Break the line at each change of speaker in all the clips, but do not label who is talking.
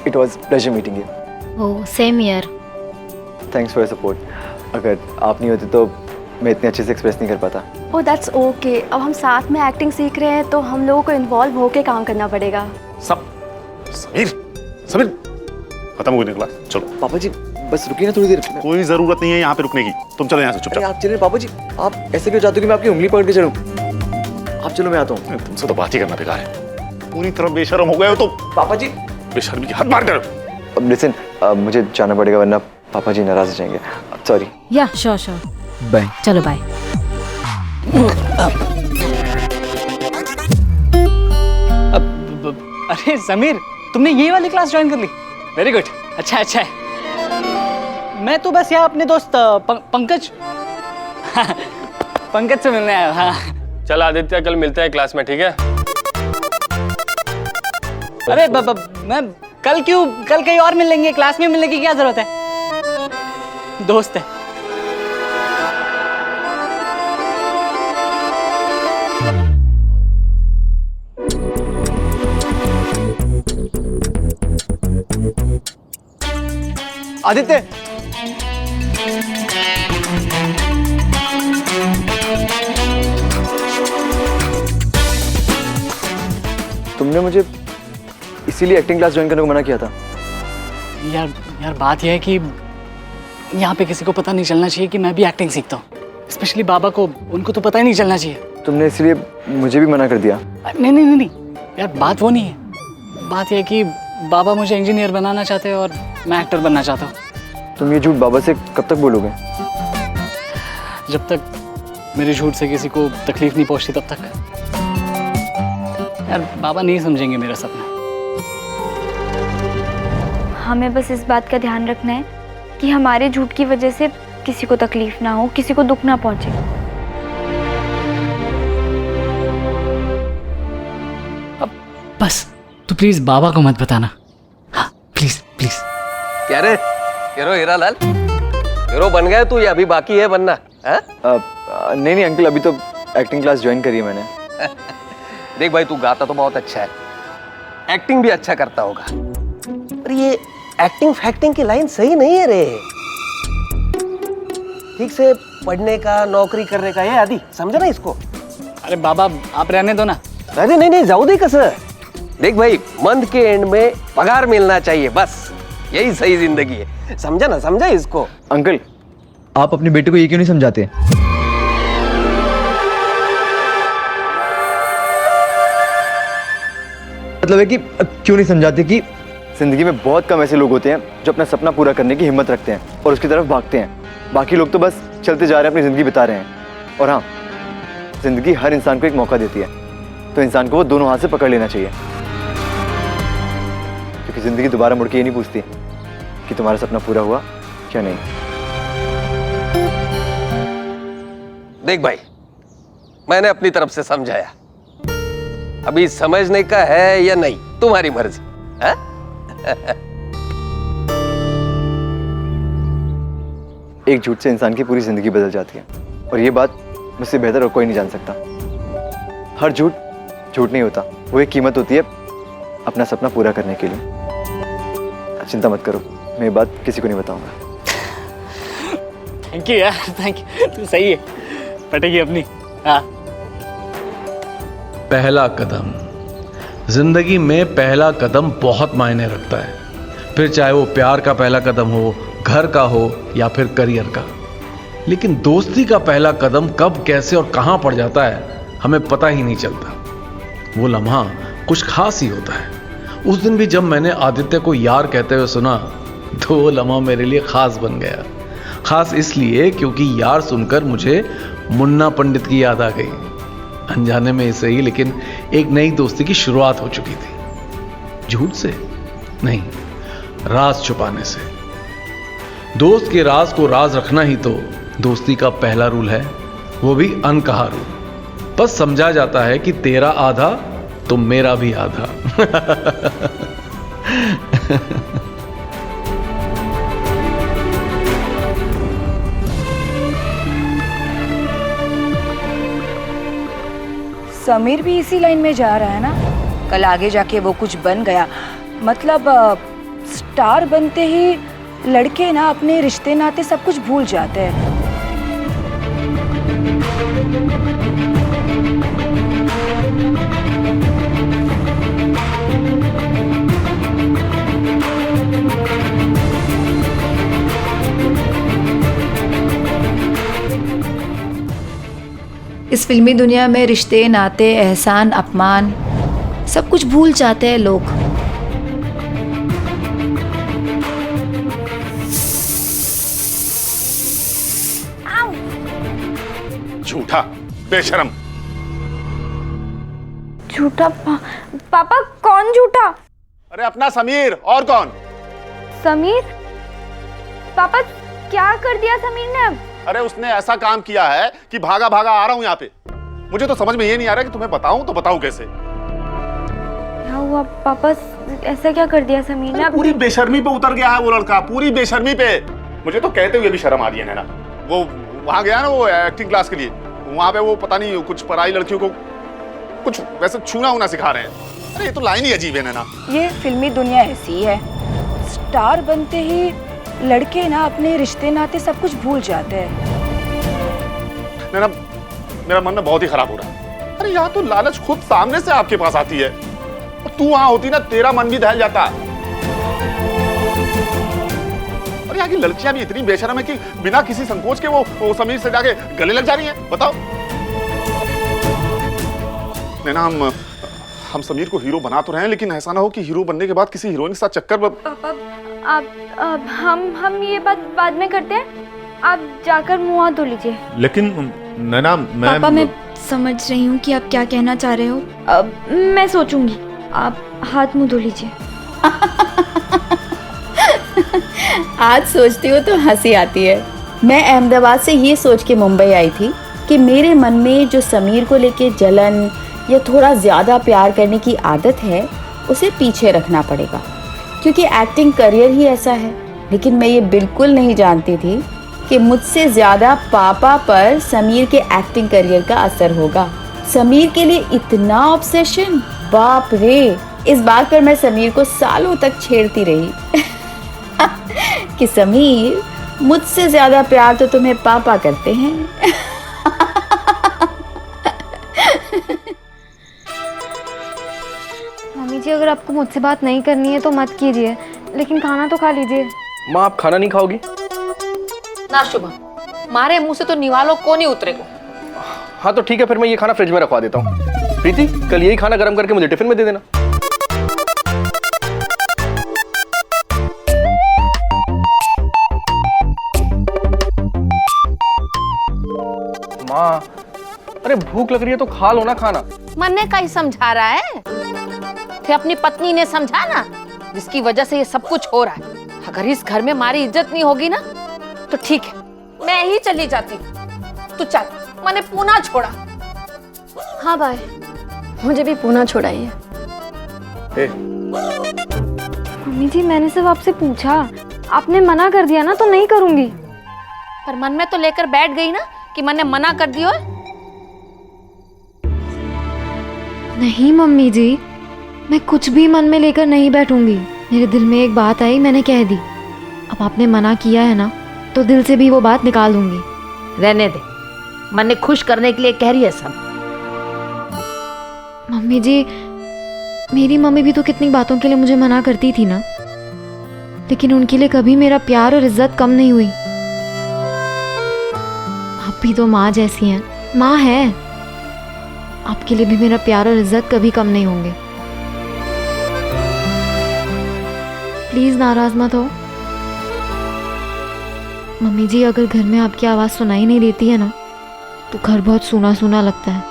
It was pleasure meeting you.
Oh same year.
Thanks for your support. अगर आप नहीं होते तो मैं इतने अच्छे से एक्सप्रेस नहीं कर पाता।
Oh that's okay. अब हम साथ में एक्टिंग सीख रहे हैं तो हम लोगों को इन्वॉल्व होके काम करना पड़ेगा।
समीर समीर खत्म हो गई क्लास, चलो।
पापा जी बस रुकिए ना थोड़ी देर।
कोई जरूरत नहीं है यहाँ पे रुकने की, तुम चलो यहाँ से
अरे
चुपचाप।
आप चलिए पापा जी, आप ऐसे क्यों चाहते हो कि मैं आपकी उंगली पकड़ के चलूं? आप चलो, मैं आता हूँ।
तुमसे तो बात ही करना बेकार है, पूरी तरह बेशर्म हो गए हो तुम।
पापा जी
बेशर्मी की हद मार कर।
लिसन, मुझे जाना पड़ेगा वरना पापा जी नाराज हो जाएंगे। सॉरी।
या श्योर श्योर।
बाय।
चलो बाय।
अरे समीर, तुमने ये वाली क्लास ज्वाइन कर ली? वेरी गुड, अच्छा अच्छा है। मैं तो बस यहाँ अपने दोस्त पंकज पंकज से मिलने आया। हाँ
चल आदित्य, कल मिलते हैं क्लास में, ठीक है?
अरे मैं कल क्यों, कल कहीं और मिल लेंगे, क्लास में मिलने की क्या जरूरत है, दोस्त है।
आदित्य, तुमने मुझे इसीलिए एक्टिंग क्लास ज्वाइन करने को मना किया था?
यार बात यह है कि यहाँ पे किसी को पता नहीं चलना चाहिए कि मैं भी एक्टिंग सीखता हूँ, स्पेशली बाबा को, उनको तो पता ही नहीं चलना चाहिए।
तुमने इसलिए मुझे भी मना कर दिया?
नहीं यार, बात वो नहीं है। बात यह है कि बाबा मुझे इंजीनियर बनाना चाहते हैं और मैं एक्टर बनना चाहता हूँ।
तुम ये झूठ बाबा से कब तक बोलोगे?
जब तक मेरे झूठ से किसी को तकलीफ नहीं पहुंचती तब तक। यार बाबा नहीं समझेंगे मेरा सपना।
हमें बस इस बात का ध्यान रखना है कि हमारे झूठ की वजह से किसी को तकलीफ ना हो, किसी को दुख ना पहुंचे।
अब बस तू प्लीज बाबा को मत बताना। हाँ प्लीज प्लीज।
क्या रे हीरो हीरालाल, हीरो बन गया तू या अभी बाकी है बनना?
नहीं अंकल, अभी तो एक्टिंग क्लास ज्वाइन करी है मैंने।
देख भाई, तू गाता तो बहुत अच्छा है, एक्टिंग भी अच्छा करता होगा, पर ये एक्टिंग फैक्टिंग की लाइन सही नहीं है रे। ठीक से पढ़ने का, नौकरी करने का, ये आदि समझे ना इसको।
अरे बाबा आप रहने दो ना।
अरे नहीं जाऊ दे कसं। देख भाई, मंथ के एंड में पगार मिलना चाहिए, बस यही सही जिंदगी है, समझा ना, समझा इसको।
अंकल, आप अपने बेटे को ये क्यों नहीं समझाते? मतलब है कि क्यों नहीं समझाते कि जिंदगी में बहुत कम ऐसे लोग होते हैं जो अपना सपना पूरा करने की हिम्मत रखते हैं और उसकी तरफ भागते हैं। बाकी लोग तो बस चलते जा रहे हैं, अपनी जिंदगी बिता रहे हैं। और हाँ, जिंदगी हर इंसान को एक मौका देती है, तो इंसान को वो दोनों हाथ से पकड़ लेना चाहिए, क्योंकि जिंदगी दोबारा मुड़ के ये नहीं पूछती कि तुम्हारा सपना पूरा हुआ क्या नहीं।
देख भाई, मैंने अपनी तरफ से समझाया, अभी समझने का है या नहीं तुम्हारी मर्जी है?
एक झूठ से इंसान की पूरी जिंदगी बदल जाती है, और ये बात मुझसे बेहतर और कोई नहीं जान सकता। हर झूठ झूठ नहीं होता, वो एक कीमत होती है अपना सपना पूरा करने के लिए। चिंता मत करो, मैं ये बात किसी को नहीं बताऊंगा।
थैंक यू यार, थैंक यू, तू सही है, पटेगी अपनी। हाँ।
पहला कदम, जिंदगी में पहला कदम बहुत मायने रखता है, फिर चाहे वो प्यार का पहला कदम हो, घर का हो या फिर करियर का। लेकिन दोस्ती का पहला कदम कब, कैसे और कहां पड़ जाता है हमें पता ही नहीं चलता। वो लम्हा कुछ खास ही होता है। उस दिन भी जब मैंने आदित्य को यार कहते हुए सुना तो वो लम्हा मेरे लिए खास बन गया। खास इसलिए क्योंकि यार सुनकर मुझे मुन्ना पंडित की याद आ गई। अनजाने में इसे ही, लेकिन एक नई दोस्ती की शुरुआत हो चुकी थी। झूठ से नहीं, राज छुपाने से। दोस्त के राज को राज रखना ही तो दोस्ती का पहला रूल है, वो भी अनकहा रूल। बस समझा जाता है कि तेरा आधा तो मेरा भी आधा।
समीर भी इसी लाइन में जा रहा है ना। कल आगे जाके वो कुछ बन गया मतलब स्टार बनते ही लड़के ना अपने रिश्ते नाते सब कुछ भूल जाते हैं। इस फिल्मी दुनिया में रिश्ते नाते एहसान अपमान सब कुछ भूल जाते हैं लोग।
झूठा बेशरम।
झूठा पापा कौन झूठा?
अरे अपना समीर, और कौन?
समीर? पापा क्या कर दिया समीर ने अब?
अरे उसने ऐसा काम किया है कि भागा भागा आ रहा हूं यहाँ पे। मुझे तो समझ में ये नहीं आ रहा कि तुम्हें बताऊं तो बताऊं कैसे।
क्या हुआ पापा, ऐसा क्या कर दिया समीर ने?
पूरी बेशर्मी पे उतर गया है वो लड़का, पूरी बेशर्मी पे। मुझे तो कहते हुए भी शर्म आ रही है ना। वो वहां गया ना वो एक्टिंग क्लास के लिए, वहां पे वो पता नहीं कुछ पराई लड़कियों को कुछ वैसे छूना उना सिखा रहे हैं। अरे ये तो लाइन ही अजीब है ना।
ये फिल्मी दुनिया ऐसी है, स्टार बनते ही लड़के ना अपने रिश्ते नाते सब कुछ भूल जाते हैं।
मेरा मन ना बहुत ही खराब हो रहा है। अरे यहाँ तो लालच खुद सामने से आपके पास आती है। तू वहां होती ना, तेरा मन भी दहल जाता। और यहाँ की लड़कियां भी इतनी बेशर्म है कि बिना किसी संकोच के वो समीर से जाके गले लग जा रही हैं। बताओ नैना, हम समीर को हीरो बना तो रहे हैं, लेकिन ऐसा ना हो कि हीरो बनने के बाद किसी हीरोइन के साथ चक्कर में।
आप हम ये बात बाद में करते हैं। आप जाकर मुंह हाथ धो लीजिए।
लेकिन नैना,
पापा मैं समझ रही हूँ कि आप क्या कहना चाह रहे हो। मैं सोचूंगी। आप हाथ मुंह धो लीजिए।
आज सोचती हूँ तो हंसी आती है। मैं अहमदाबाद से ये सोच के मुंबई आई थी कि मेरे मन में जो समीर को लेके जलन या थोड़ा ज़्यादा प्यार करने की आदत है उसे पीछे रखना पड़ेगा, क्योंकि एक्टिंग करियर ही ऐसा है। लेकिन मैं ये बिल्कुल नहीं जानती थी कि मुझसे ज़्यादा पापा पर समीर के एक्टिंग करियर का असर होगा। समीर के लिए इतना ऑब्सेशन, बाप रे। इस बात पर मैं समीर को सालों तक छेड़ती रही कि समीर, मुझसे ज़्यादा प्यार तो तुम्हें पापा करते हैं।
मम्मी जी, अगर आपको मुझसे बात नहीं करनी है तो मत कीजिए, लेकिन खाना तो खा लीजिए।
माँ, आप खाना नहीं खाओगी?
ना शुभम, मारे मुंह से तो निवालों को नहीं उतरेगा।
हाँ तो ठीक है, फिर मैं ये खाना फ्रिज में रखवा देता हूँ। प्रीति, कल यही खाना गर्म करके मुझे टिफिन में दे देना। माँ, अरे भूख लग रही है तो खा लो ना खाना।
मन्ने का ही समझा रहा है, फिर अपनी पत्नी ने समझा ना, जिसकी वजह से ये सब कुछ हो रहा है। अगर इस घर में हमारी इज्जत नहीं होगी ना तो ठीक है, मैं ही चली जाती। तू चल, मैंने पूना छोड़ा।
हाँ भाई, मुझे भी पूना छोड़ाइए। मम्मी जी, मैंने सिर्फ आपसे पूछा, आपने मना कर दिया ना तो नहीं करूंगी।
पर मन में तो लेकर बैठ गई ना कि मैंने मना कर दिया।
नहीं मम्मी जी, मैं कुछ भी मन में लेकर नहीं बैठूंगी। मेरे दिल में एक बात आई, मैंने कह दी। अब आपने मना किया है ना तो दिल से भी वो बात निकाल दूंगी।
रहने दे, मन ने खुश करने के लिए कह रही है सब।
मम्मी जी, मेरी मम्मी भी तो कितनी बातों के लिए मुझे मना करती थी ना, लेकिन उनके लिए कभी मेरा प्यार और इज्जत कम नहीं हुई। आप भी तो माँ जैसी हैं, माँ है। आपके लिए भी मेरा प्यार और इज्जत कभी कम नहीं होंगे। प्लीज नाराज मत हो। मम्मी जी, अगर घर में आपकी आवाज सुनाई नहीं देती है ना तो घर बहुत सूना सूना लगता है।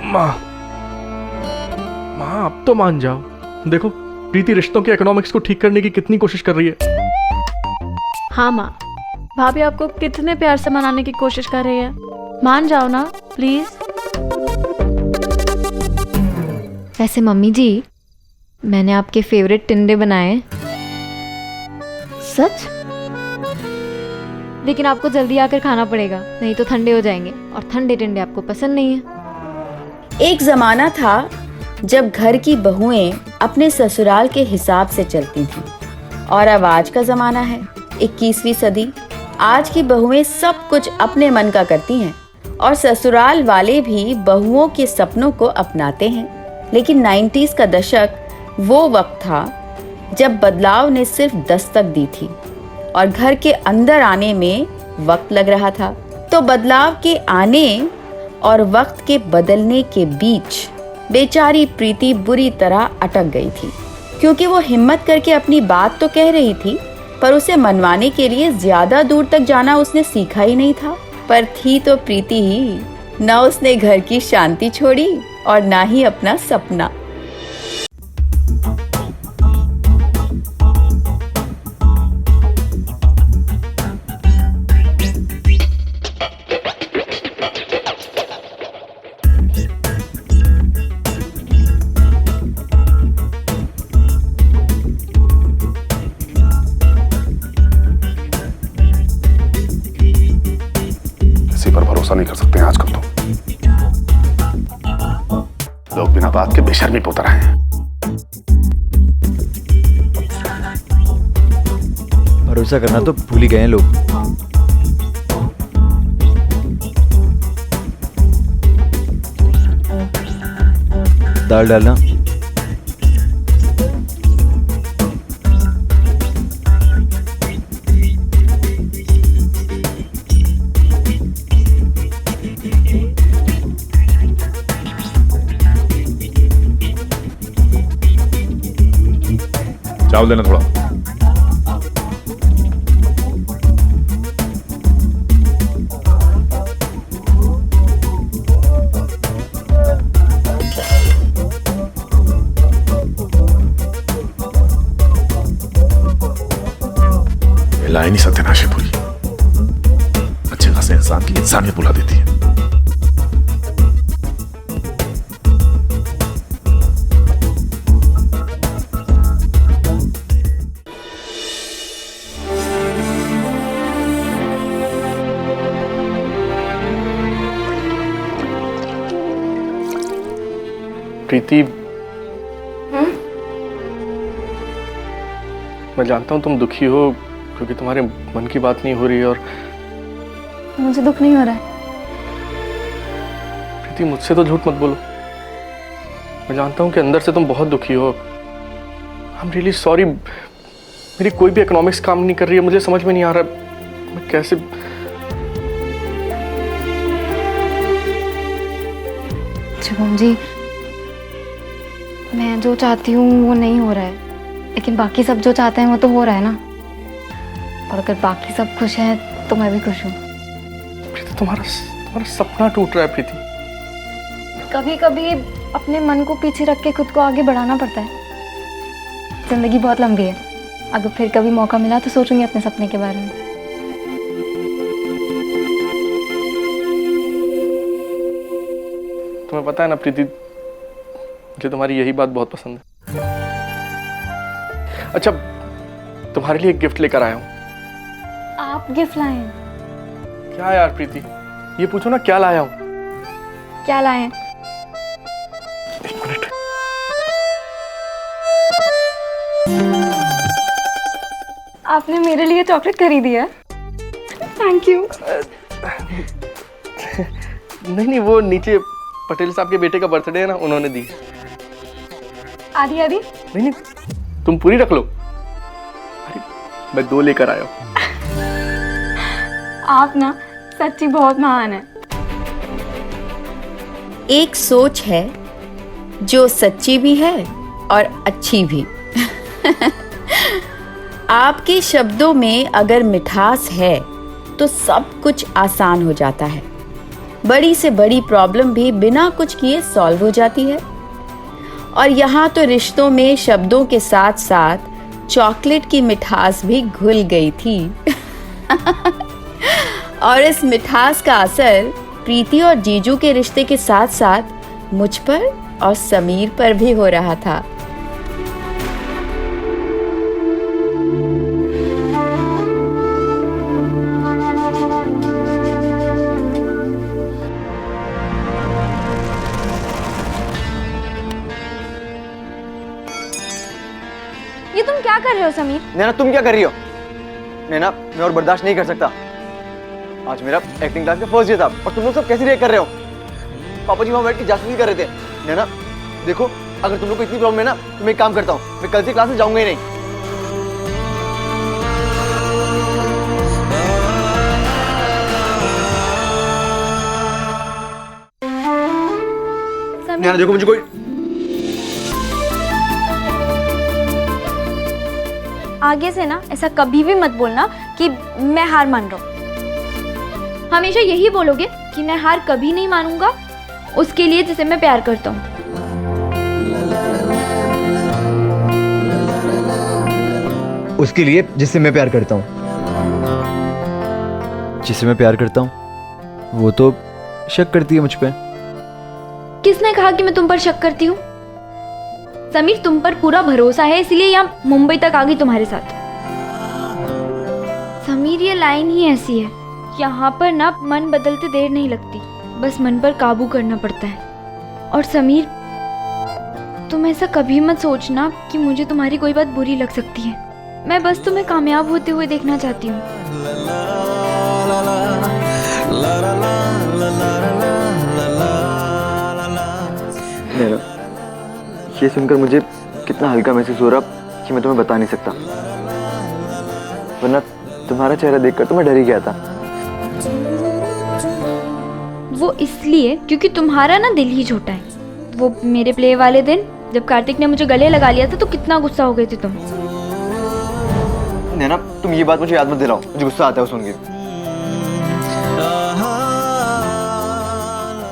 माँ अब तो मान जाओ। देखो प्रीति रिश्तों के इकोनॉमिक्स को ठीक करने की कितनी कोशिश कर रही है।
हाँ माँ, भाभी आपको कितने प्यार से मनाने की कोशिश कर रही है। मान जाओ ना प्लीज।
वैसे मम्मी जी, मैंने आपके फेवरेट टिंडे बनाए।
सच?
लेकिन आपको जल्दी आकर खाना पड़ेगा, नहीं तो ठंडे हो जाएंगे, और ठंडे टिंडे आपको पसंद नहीं है।
एक ज़माना था जब घर की बहुएं अपने ससुराल के हिसाब से चलती थीं, और अब आज का ज़माना है 21वीं सदी। आज की बहुएं सब कुछ अपने मन का करती हैं और ससुराल वाले भी बहुओं के सपनों को अपनाते हैं। लेकिन 90s का दशक वो वक्त था जब बदलाव ने सिर्फ दस्तक दी थी और घर के अंदर आने में वक्त लग रहा था। तो बदलाव के आने और वक्त के बदलने के बीच बेचारी प्रीति बुरी तरह अटक गई थी, क्योंकि वो हिम्मत करके अपनी बात तो कह रही थी, पर उसे मनवाने के लिए ज्यादा दूर तक जाना उसने सीखा ही नहीं था। पर थी तो प्रीति ही, न उसने घर की शांति छोड़ी और ना ही अपना सपना।
पर भरोसा नहीं कर सकते हैं आजकल। तो लोग बिना बात के बेशर्मी पे उतर आए हैं।
भरोसा करना तो भूल ही गए हैं लोग। दाल डालना।
चावल देना थोड़ा। ला ही नहीं सकते नाशे पूरी। अच्छे खासे इंसान की इंसानियत बुला देती है।
प्रीति, मैं जानता हूँ तुम दुखी हो क्योंकि तुम्हारे मन की बात नहीं हो रही है, और
मुझे दुख नहीं हो रहा है।
प्रीति मुझसे तो झूठ मत बोलो। मैं जानता हूँ कि अंदर से तुम बहुत दुखी हो। I am really sorry. मेरी कोई भी इकोनॉमिक्स काम नहीं कर रही है, मुझे समझ में नहीं आ रहा मैं कैसे।
शुभम जी, मैं जो चाहती हूँ वो नहीं हो रहा है, लेकिन बाकी सब जो चाहते हैं वो तो हो रहा है ना। और अगर बाकी सब खुश हैं तो मैं भी खुश हूँ।
प्रीति तुम्हारा सपना टूट रहा है। प्रीति
कभी कभी अपने मन को पीछे रख के खुद को आगे बढ़ाना पड़ता है। जिंदगी बहुत लंबी है, अगर फिर कभी मौका मिला तो सोचूंगी अपने सपने के बारे में।
तुम्हें पता है ना प्रीति, मुझे तुम्हारी यही बात बहुत पसंद है। अच्छा, तुम्हारे लिए एक गिफ्ट लेकर आया हूँ।
आप गिफ्ट लाए हैं?
क्या यार प्रीति, ये पूछो ना क्या लाया हूँ।
क्या लाए हैं?
एक मिनट।
आपने मेरे लिए चॉकलेट खरीदी है? Thank you.
नहीं, वो नीचे पटेल साहब के बेटे का बर्थडे है ना, उन्होंने दी।
आधी आधी?
नहीं, तुम पूरी रख लो। अरे मैं 2 लेकर आया हूँ।
आप ना सच्ची बहुत महान है।
एक सोच है जो सच्ची भी है और अच्छी भी। आपके शब्दों में अगर मिठास है तो सब कुछ आसान हो जाता है। बड़ी से बड़ी प्रॉब्लम भी बिना कुछ किए सॉल्व हो जाती है। और यहाँ तो रिश्तों में शब्दों के साथ साथ चॉकलेट की मिठास भी घुल गई थी। और इस मिठास का असर प्रीति और जीजू के रिश्ते के साथ साथ मुझ पर और समीर पर भी हो रहा था।
रहे हो समीर?
नैना तुम क्या कर रही हो? नैना मैं और बर्दाश्त नहीं कर सकता। आज मेरा एक्टिंग क्लास का फर्स्ट डे था और तुम लोग सब कैसे रिएक्ट कर रहे हो? पापा जी वहाँ बैठ के जासूसी कर रहे थे। नैना देखो, अगर तुम लोग को इतनी प्रॉब्लम है ना तो मैं एक काम करता हूँ, मैं कल से क्लास में जाऊंगा ही नहीं। नैना देखो, मुझे कोई
आगे से ना ऐसा कभी भी मत बोलना कि मैं हार मान रहा हूँ। हमेशा यही बोलोगे कि मैं हार कभी नहीं मानूंगा उसके लिए जिसे मैं प्यार करता हूँ।
उसके लिए जिससे मैं प्यार करता हूँ। जिसे मैं प्यार करता हूँ वो तो शक करती है मुझ पे।
किसने कहा कि मैं तुम पर शक करती हूँ? समीर, तुम पर पूरा भरोसा है इसलिए यहाँ मुंबई तक आ गई तुम्हारे साथ। समीर, ये लाइन ही ऐसी है, यहाँ पर ना मन बदलते देर नहीं लगती, बस मन पर काबू करना पड़ता है। और समीर, तुम ऐसा कभी मत सोचना कि मुझे तुम्हारी कोई बात बुरी लग सकती है। मैं बस तुम्हें कामयाब होते हुए देखना चाहती हूँ।
ये सुनकर मुझे कितना हल्का महसूस हो रहा कि मैं तुम्हें बता नहीं सकता, वरना तुम्हारा चेहरा देखकर तो मैं डर ही गया था।
वो इसलिए क्योंकि तुम्हारा ना दिल ही छोटा है। वो मेरे प्ले वाले दिन जब कार्तिक ने मुझे गले लगा लिया था तो कितना गुस्सा हो गए थे तुम।
नैना तुम ये बात मुझे याद मत दिलाओ, मुझे गुस्सा आता है सुन के।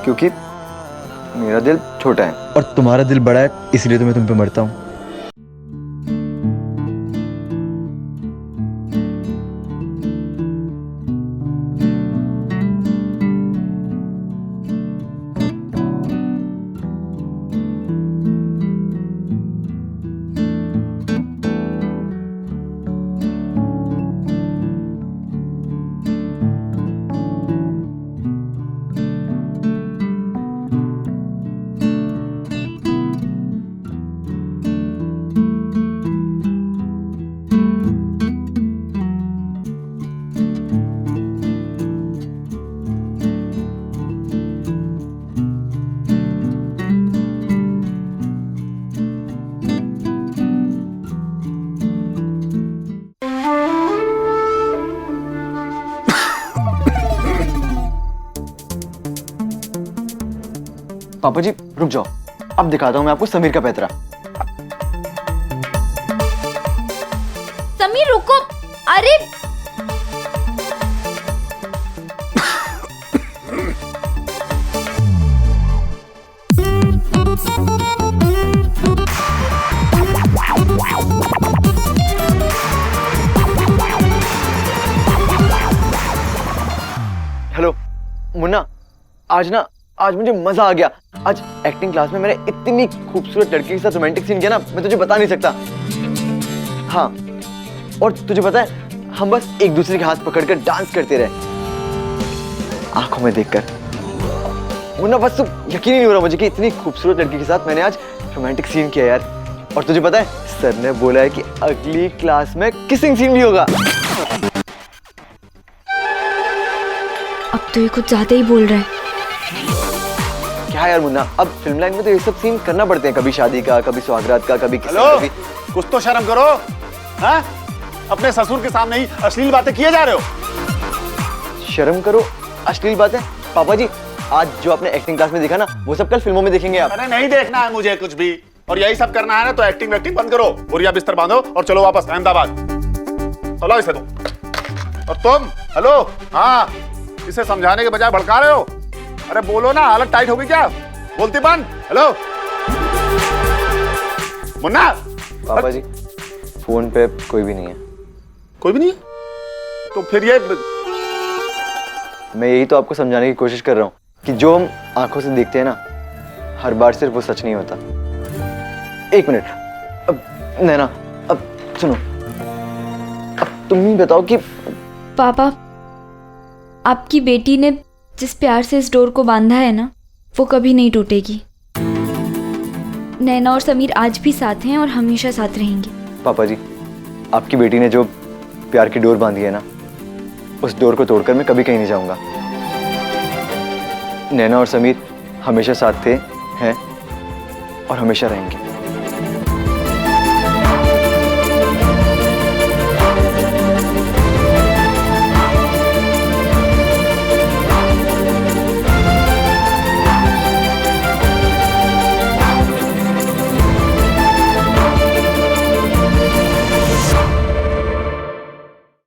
क्योंकि मेरा दिल छोटा है और तुम्हारा दिल बड़ा है, इसलिए तो मैं तुम पे मरता हूँ। पापा जी रुक जाओ, अब दिखाता हूँ मैं आपको समीर का पैतरा।
समीर रुको, अरे
हेलो मुन्ना, आज मुझे मजा आ गया। आज एक्टिंग क्लास में मैंने इतनी खूबसूरत लड़की के साथ रोमांटिक सीन किया ना, मैं तुझे बता नहीं सकता। हाँ, और तुझे पता है हम बस एक दूसरे के हाथ पकड़कर डांस करते रहे, आंखों में देखकर। मुन्ना बस तू यकीन ही नहीं हो रहा मुझे कि इतनी खूबसूरत लड़की के साथ मैंने आज रोमांटिक सीन किया यार। और तुझे पता है सर ने बोला है कि अगली क्लास में किसिंग सीन भी होगा।
अब तो ये कुछ ज्यादा ही बोल रहा है।
क्या यार मुन्ना, अब फिल्म लाइन में तो ये सब सीन करना पड़ते हैं, कभी शादी का, कभी सुहागरात का, कभी किसी का, कभी।
कुछ तो शर्म करो, हाँ? अपने ससुर के सामने ही अश्लील बातें किए जा रहे हो।
शर्म करो, अश्लील बातें? पापा जी आज जो आपने एक्टिंग क्लास में देखा ना, वो सब कल फिल्मों में देखेंगे आप।
अरे नहीं देखना है मुझे कुछ भी, और यही सब करना है ना तो एक्टिंग वैक्टिंग बंद करो, बोरिया बिस्तर बांधो और चलो वापस अहमदाबाद। चलो इसे तुम। और तुम, हेलो, हाँ, इसे समझाने के बजाय भड़का रहे हो। अरे बोलो ना, हालत टाइट होगी क्या? बोलती बंद। हेलो मुन्ना।
पापा जी फोन पे कोई भी नहीं है।
कोई भी नहीं है? तो फिर ये
मैं यही तो आपको समझाने की कोशिश कर रहा हूँ कि जो हम आंखों से देखते हैं ना, हर बार सिर्फ वो सच नहीं होता। एक मिनट, अब नैना, अब सुनो, अब तुम ही बताओ कि
पापा, आपकी बेटी ने जिस प्यार से इस डोर को बांधा है ना, वो कभी नहीं टूटेगी। नैना और समीर आज भी साथ हैं और हमेशा साथ रहेंगे।
पापा जी आपकी बेटी ने जो प्यार की डोर बांधी है ना, उस डोर को तोड़कर मैं कभी कहीं नहीं जाऊंगा। नैना और समीर हमेशा साथ थे, हैं और हमेशा रहेंगे।